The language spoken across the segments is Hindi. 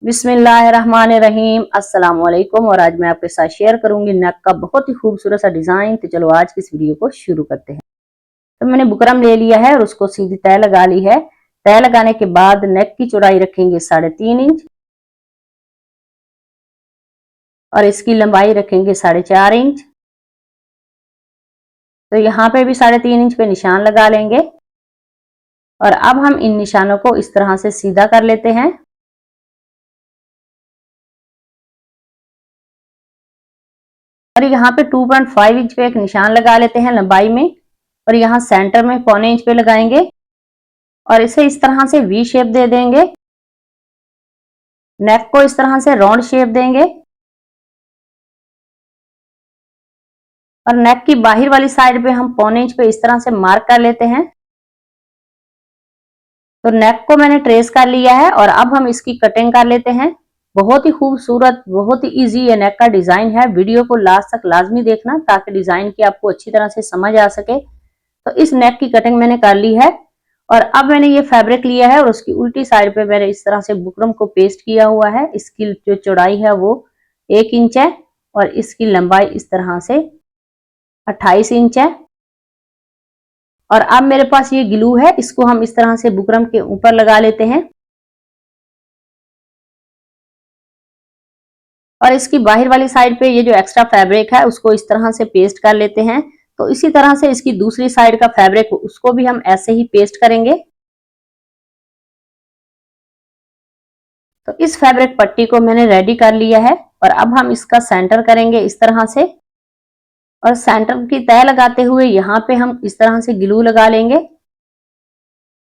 बिस्मिल्लाहिर्रहमानिर्रहीम। अस्सलाम वालेकुम। और आज मैं आपके साथ शेयर करूंगी नेक का बहुत ही खूबसूरत सा डिजाइन। तो चलो आज की इस वीडियो को शुरू करते हैं। तो मैंने बुकरम ले लिया है और उसको सीधी तय लगा ली है। तय लगाने के बाद नेक की चौड़ाई रखेंगे 3.5 इंच और इसकी लंबाई रखेंगे 4.5 इंच। तो यहाँ पे भी 3.5 इंच पे निशान लगा लेंगे और अब हम इन निशानों को इस तरह से सीधा कर लेते हैं। और यहाँ पे 2.5 इंच पे एक निशान लगा लेते हैं लंबाई में और यहाँ सेंटर में 0.25 इंच पे लगाएंगे और इसे इस तरह से वी शेप दे देंगे। नेक को इस तरह से राउंड शेप देंगे और नेक की बाहर वाली साइड पे हम 0.25 इंच पे इस तरह से मार्क कर लेते हैं। तो नेक को मैंने ट्रेस कर लिया है और अब हम इसकी कटिंग कर लेते हैं। बहुत ही खूबसूरत, बहुत ही इजी ये नेक का डिजाइन है। वीडियो को लास्ट तक लाजमी देखना ताकि डिजाइन की आपको अच्छी तरह से समझ आ सके। तो इस नेक की कटिंग मैंने कर ली है और अब मैंने ये फैब्रिक लिया है और उसकी उल्टी साइड पे मैंने इस तरह से बुकरम को पेस्ट किया हुआ है। इसकी जो चौड़ाई है वो 1 इंच है और इसकी लंबाई इस तरह से 28 इंच है। और अब मेरे पास ये ग्लू है, इसको हम इस तरह से बुकरम के ऊपर लगा लेते हैं और इसकी बाहर वाली साइड पे ये जो एक्स्ट्रा फैब्रिक है उसको इस तरह से पेस्ट कर लेते हैं। तो इसी तरह से इसकी दूसरी साइड का फैब्रिक उसको भी हम ऐसे ही पेस्ट करेंगे। तो इस फैब्रिक पट्टी को मैंने रेडी कर लिया है और अब हम इसका सेंटर करेंगे इस तरह से और सेंटर की तय लगाते हुए यहाँ पे हम इस तरह से ग्लू लगा लेंगे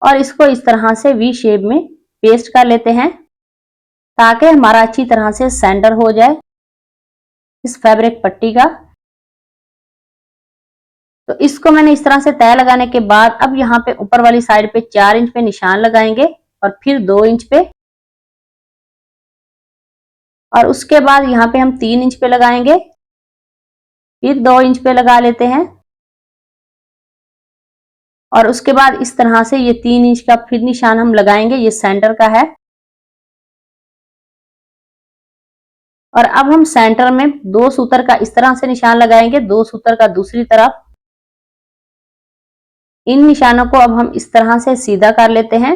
और इसको इस तरह से वी शेप में पेस्ट कर लेते हैं ताकि हमारा अच्छी तरह से सेंटर हो जाए इस फैब्रिक पट्टी का। तो इसको मैंने इस तरह से तय लगाने के बाद अब यहाँ पे ऊपर वाली साइड पे 4 इंच पे निशान लगाएंगे और फिर 2 इंच पे और उसके बाद यहाँ पे हम 3 इंच पे लगाएंगे, फिर 2 इंच पे लगा लेते हैं और उसके बाद इस तरह से ये 3 इंच का फिर निशान हम लगाएंगे, ये सेंटर का है। और अब हम सेंटर में 2 सूतर का इस तरह से निशान लगाएंगे, 2 सूतर का दूसरी तरफ। इन निशानों को अब हम इस तरह से सीधा कर लेते हैं।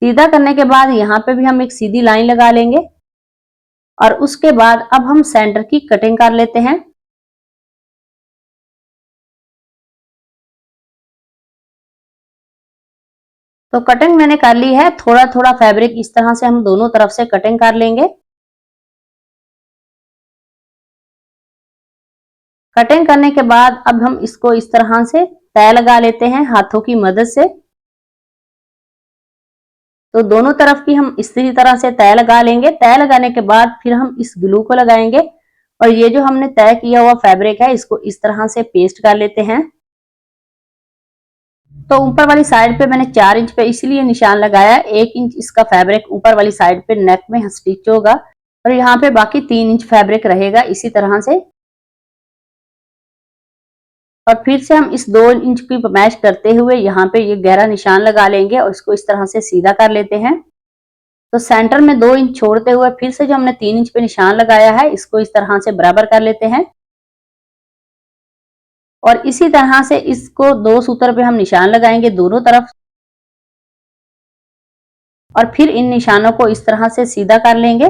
सीधा करने के बाद यहाँ पे भी हम एक सीधी लाइन लगा लेंगे और उसके बाद अब हम सेंटर की कटिंग कर लेते हैं। तो कटिंग मैंने कर ली है, थोड़ा थोड़ा फैब्रिक इस तरह से हम दोनों तरफ से कटिंग कर लेंगे। कटिंग करने के बाद अब हम इसको इस तरह से तय लगा लेते हैं हाथों की मदद से। तो दोनों तरफ की हम इसी तरह से तय लगा लेंगे। तय लगाने के बाद फिर हम इस ग्लू को लगाएंगे और ये जो हमने तय किया हुआ फैब्रिक है इसको इस तरह से पेस्ट कर लेते हैं। तो ऊपर वाली साइड पे मैंने 4 इंच पे इसलिए निशान लगाया, 1 इंच इसका फैब्रिक ऊपर वाली साइड पे नेक में स्टिच होगा और यहाँ पे बाकी 3 इंच फैब्रिक रहेगा इसी तरह से। और फिर से हम इस 2 इंच की मैच करते हुए यहाँ पे ये गहरा निशान लगा लेंगे और इसको इस तरह से सीधा कर लेते हैं। तो सेंटर में 2 इंच छोड़ते हुए फिर से जो हमने 3 इंच पे निशान लगाया है इसको इस तरह से बराबर कर लेते हैं और इसी तरह से इसको 2 सूत्र पे हम निशान लगाएंगे दोनों तरफ और फिर इन निशानों को इस तरह से सीधा कर लेंगे।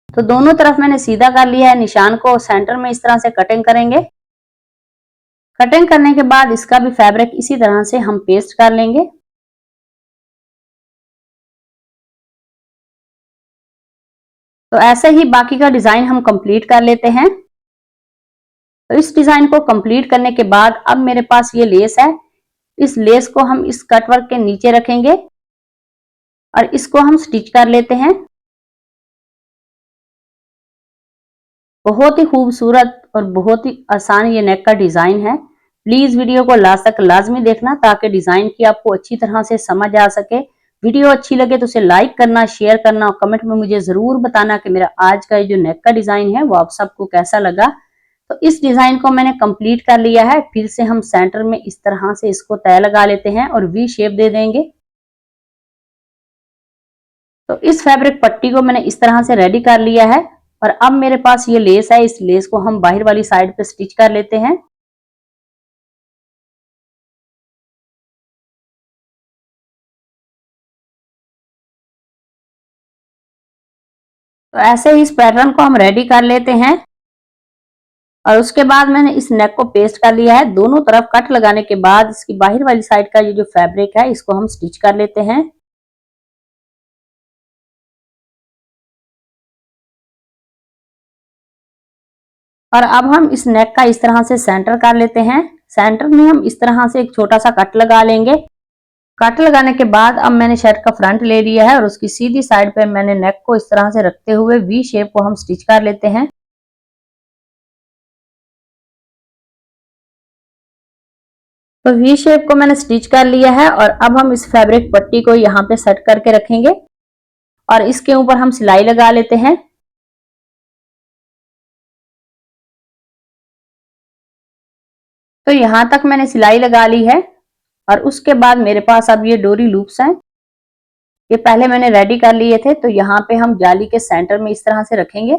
तो दोनों तरफ मैंने सीधा कर लिया है निशान को, सेंटर में इस तरह से कटिंग करेंगे। कटिंग करने के बाद इसका भी फैब्रिक इसी तरह से हम पेस्ट कर लेंगे। तो ऐसे ही बाकी का डिजाइन हम कंप्लीट कर लेते हैं। तो इस डिजाइन को कंप्लीट करने के बाद अब मेरे पास ये लेस है, इस लेस को हम इस कट वर्क के नीचे रखेंगे और इसको हम स्टिच कर लेते हैं। बहुत ही खूबसूरत और बहुत ही आसान ये नेक का डिजाइन है। प्लीज वीडियो को लास्ट तक लाजमी देखना ताकि डिजाइन की आपको अच्छी तरह से समझ आ सके। वीडियो अच्छी लगे तो उसे लाइक करना, शेयर करना और कमेंट में मुझे जरूर बताना कि मेरा आज का जो नेक का डिजाइन है वो आप सबको कैसा लगा। तो इस डिजाइन को मैंने कंप्लीट कर लिया है। फिर से हम सेंटर में इस तरह से इसको तय लगा लेते हैं और वी शेप दे देंगे। तो इस फैब्रिक पट्टी को मैंने इस तरह से रेडी कर लिया है और अब मेरे पास ये लेस है। इस लेस को हम बाहर वाली साइड पे स्टिच कर लेते हैं। तो ऐसे ही इस पैटर्न को हम रेडी कर लेते हैं और उसके बाद मैंने इस नेक को पेस्ट कर लिया है। दोनों तरफ कट लगाने के बाद इसकी बाहर वाली साइड का ये जो फैब्रिक है इसको हम स्टिच कर लेते हैं। और अब हम इस नेक का इस तरह से सेंटर कर लेते हैं। सेंटर में हम इस तरह से एक छोटा सा कट लगा लेंगे। कट लगाने के बाद अब मैंने शर्ट का फ्रंट ले लिया है और उसकी सीधी साइड पे मैंने नेक को इस तरह से रखते हुए वी शेप को हम स्टिच कर लेते हैं। तो वी शेप को मैंने स्टिच कर लिया है और अब हम इस फैब्रिक पट्टी को यहाँ पे सेट करके रखेंगे और इसके ऊपर हम सिलाई लगा लेते हैं। तो यहाँ तक मैंने सिलाई लगा ली है और उसके बाद मेरे पास अब ये डोरी लूप्स हैं। ये पहले मैंने रेडी कर लिए थे। तो यहाँ पे हम जाली के सेंटर में इस तरह से रखेंगे।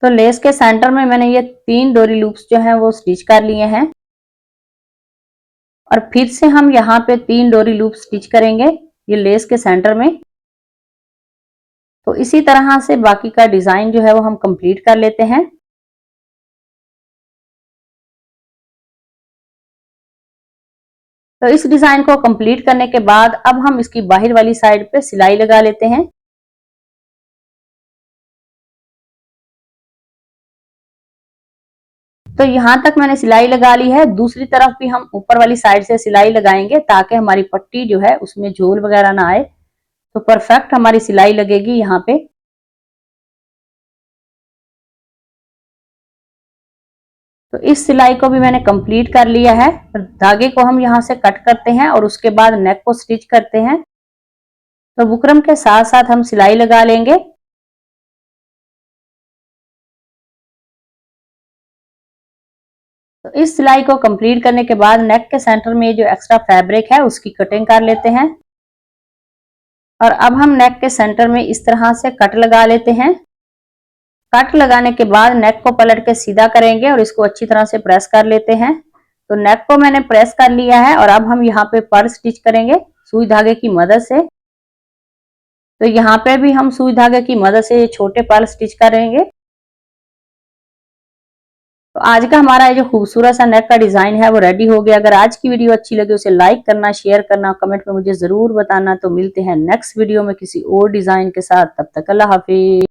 तो लेस के सेंटर में मैंने ये 3 डोरी लूप्स जो हैं वो स्टिच कर लिए हैं और फिर से हम यहाँ पे 3 डोरी लूप स्टिच करेंगे ये लेस के सेंटर में। तो इसी तरह से बाकी का डिजाइन जो है वो हम कंप्लीट कर लेते हैं। तो इस डिजाइन को कंप्लीट करने के बाद अब हम इसकी बाहर वाली साइड पे सिलाई लगा लेते हैं। तो यहाँ तक मैंने सिलाई लगा ली है। दूसरी तरफ भी हम ऊपर वाली साइड से सिलाई लगाएंगे ताकि हमारी पट्टी जो है उसमें झोल वगैरह ना आए। तो परफेक्ट हमारी सिलाई लगेगी यहाँ पे। तो इस सिलाई को भी मैंने कंप्लीट कर लिया है। धागे को हम यहाँ से कट करते हैं और उसके बाद नेक को स्टिच करते हैं। तो बुकरम के साथ साथ हम सिलाई लगा लेंगे। तो इस सिलाई को कंप्लीट करने के बाद नेक के सेंटर में जो एक्स्ट्रा फैब्रिक है उसकी कटिंग कर लेते हैं और अब हम नेक के सेंटर में इस तरह से कट लगा लेते हैं। कट लगाने के बाद नेक को पलट के सीधा करेंगे और इसको अच्छी तरह से प्रेस कर लेते हैं। तो नेक को मैंने प्रेस कर लिया है और अब हम यहाँ पे पर्ल स्टिच करेंगे सुई धागे की मदद से। तो यहाँ पे भी हम सुई धागे की मदद से छोटे पर्ल स्टिच करेंगे। तो आज का हमारा जो खूबसूरत सा नेक का डिजाइन है वो रेडी हो गया। अगर आज की वीडियो अच्छी लगे उसे लाइक करना, शेयर करना, कमेंट में मुझे जरूर बताना। तो मिलते हैं नेक्स्ट वीडियो में किसी और डिजाइन के साथ। तब तक अल्लाह हाफिज।